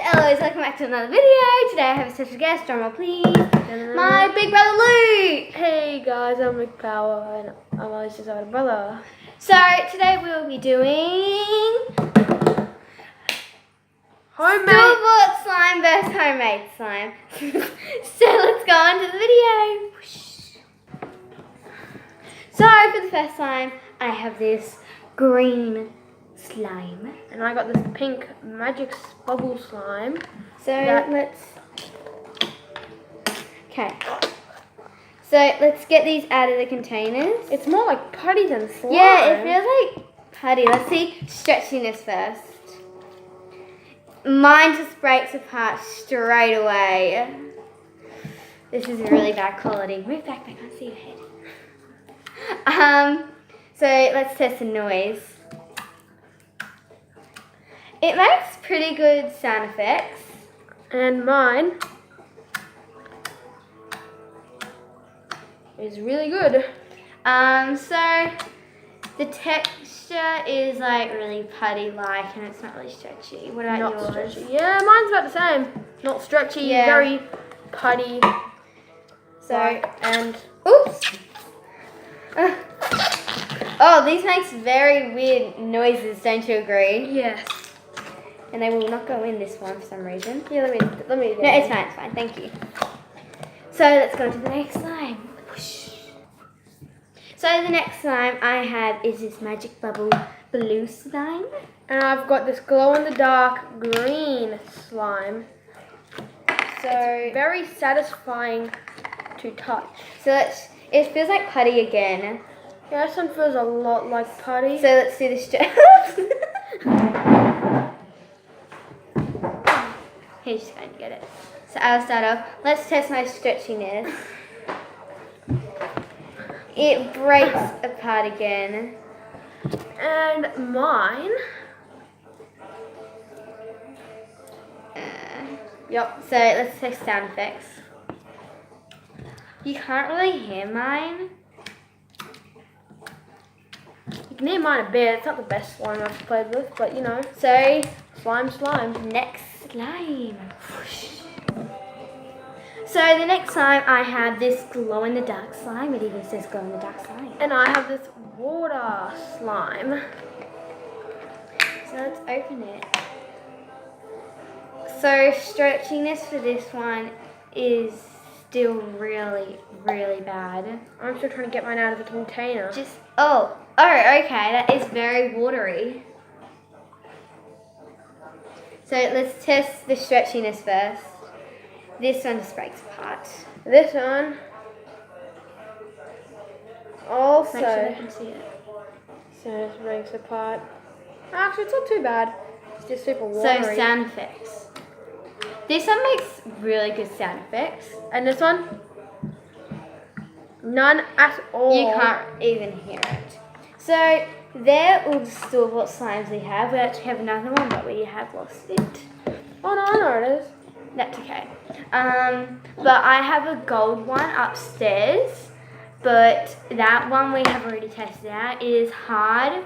Eloise, welcome back to another video. Today I have a special guest, drumroll please. My big brother Luke. Hey guys, I'm Luke Power and I'm Alicia's older brother. So today we'll be doing Homemade store-bought slime versus homemade slime. So let's go on to the video. So for the first slime, I have this green slime. and I got this pink magic bubble slime. So Yeah. let's get these out of the containers. It's more like putty than slime. Yeah, it feels like putty. Let's see stretchiness first. Mine just breaks apart straight away. This is really bad quality. Move back, I can't see your head. So let's test the noise. It makes pretty good sound effects. And mine is really good. So the texture is like really putty-like and it's not really stretchy. What about Not yours? stretchy. Yeah, mine's about the same. Not stretchy, Yeah. very putty. So, and oops. Oh, these makes very weird noises, don't you agree? yes. And they will not go in this one for some reason. Yeah, let me No, it's fine, thank you. So let's go to the next slime. Whoosh. So the next slime I have is this magic bubble blue slime. And I've got this glow in the dark green slime. So Very satisfying to touch. it feels like putty again. Yeah, this one feels a lot like putty. So let's do the stretch. He's just going to get it. So I'll start off. Let's test my stretchiness. It breaks apart again. And mine. Yep. So let's test sound effects. You can't really hear mine. You can hear mine a bit. It's not the best slime I've played with, but you know. So Slime. next slime. Whoosh. So the next slime I have this glow in the dark slime. It even says glow in the dark slime. And I have this water slime. So let's open it. So stretchiness for this one is still really, really bad. I'm still trying to get mine out of the container. Oh, okay, that is very watery. So let's test the stretchiness first. This one just breaks apart. This one also Make sure they can see it. so it breaks apart. Actually, it's not too bad. It's just super So watery. sound effects. This one makes really good sound effects. And this one? None at all. You can't even hear it. So there all the store-bought slimes we have. We actually have another one, but we have lost it. Oh no, I know it is. That's okay. But I have a gold one upstairs, but that one we have already tested out. It is hard,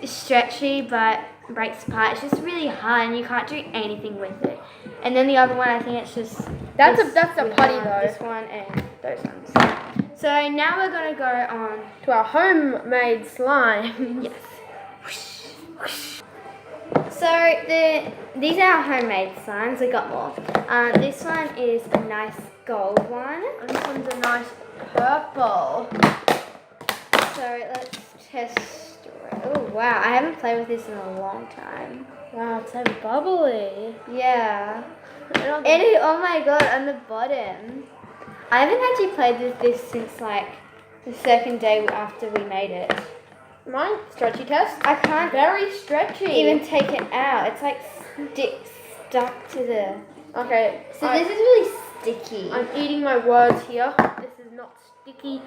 stretchy, but breaks apart. It's just really hard, and you can't do anything with it. And then the other one, I think it's just That's this a putty though. This one and those ones. So now we're gonna go on. To our homemade slime. Yes. So these are our homemade slimes. We got more. This one is a nice gold one. And this one's a nice purple. So let's test. Oh wow, I haven't played with this in a long time. Wow, it's so bubbly. Yeah. And And it, oh my god, on the bottom. I haven't actually played with this since like the second day after we made it. mine, stretchy test. I can't Very stretchy. even take it out. It's like stuck to the. Okay. So this is really sticky. I'm eating my words here. This is not sticky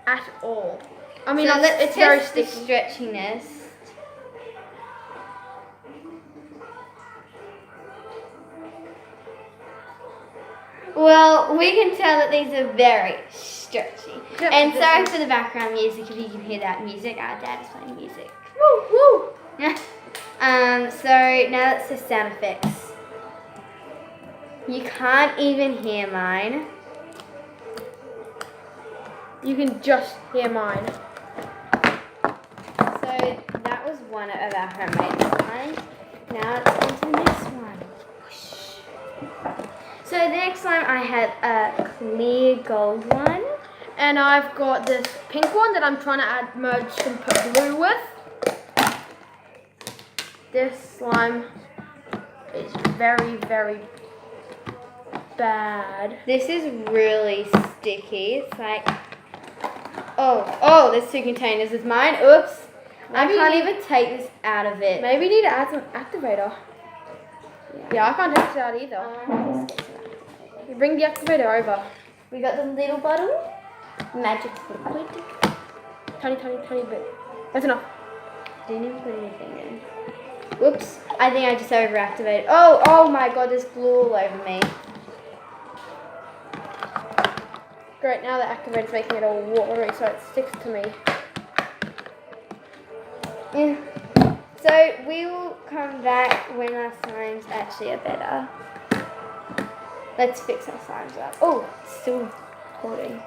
at all. I mean, So let's it's very test the sticky. stretchiness. Well, we can tell that these are very stretchy. Yep, And this sorry is- for the background music if you can hear that music. Our dad's playing music. Woo, woo. So now let's test sound effects. You can't even hear mine. You can just hear mine. So that was one of our homemade slimes. Now it's on to the next one. Whoosh. So the next slime I have a clear gold one. And I've got this pink one that I'm trying to merge some blue with. This slime is very, very bad. This is really sticky. It's like, oh, there's 2 containers. It's mine. Oops. I can't even take this out of it. Maybe you need to add some activator. Yeah, I can't take it out either. You bring the activator over. We got the little bottle. Magic liquid. Tiny bit. That's enough. Didn't even put anything in. Whoops. I think I just overactivated. Oh my god, there's glue all over me. Great, now the activator's making it all watery so it sticks to me. Yeah. So we will come back when our slimes actually are better. Let's fix our slimes up. Oh, it's still recording.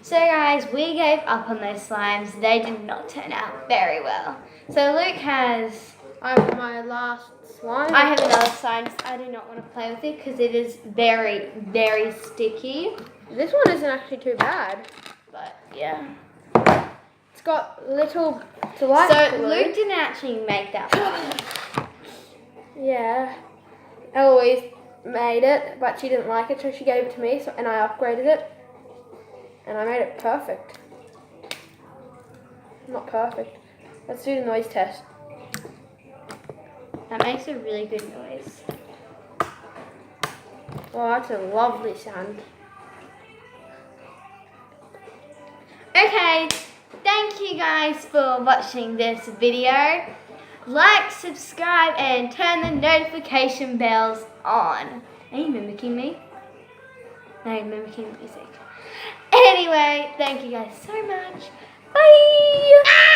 So guys, we gave up on those slimes. They did not turn out very well. So Luke has... I have my last slime. I have another slime. I do not want to play with it because it is very, very sticky. This one isn't actually too bad. But yeah. It's got little to light So glue. Luke didn't actually make that one. Yeah. Eloise made it, but she didn't like it, so she gave it to me, and I upgraded it. And I made it perfect. Not perfect. Let's do the noise test. That makes a really good noise. Oh, that's a lovely sound. Okay, thank you guys for watching this video. Like, subscribe, and turn the notification bells on. Are you mimicking me? No, you're mimicking the music. Anyway, thank you guys so much. Bye!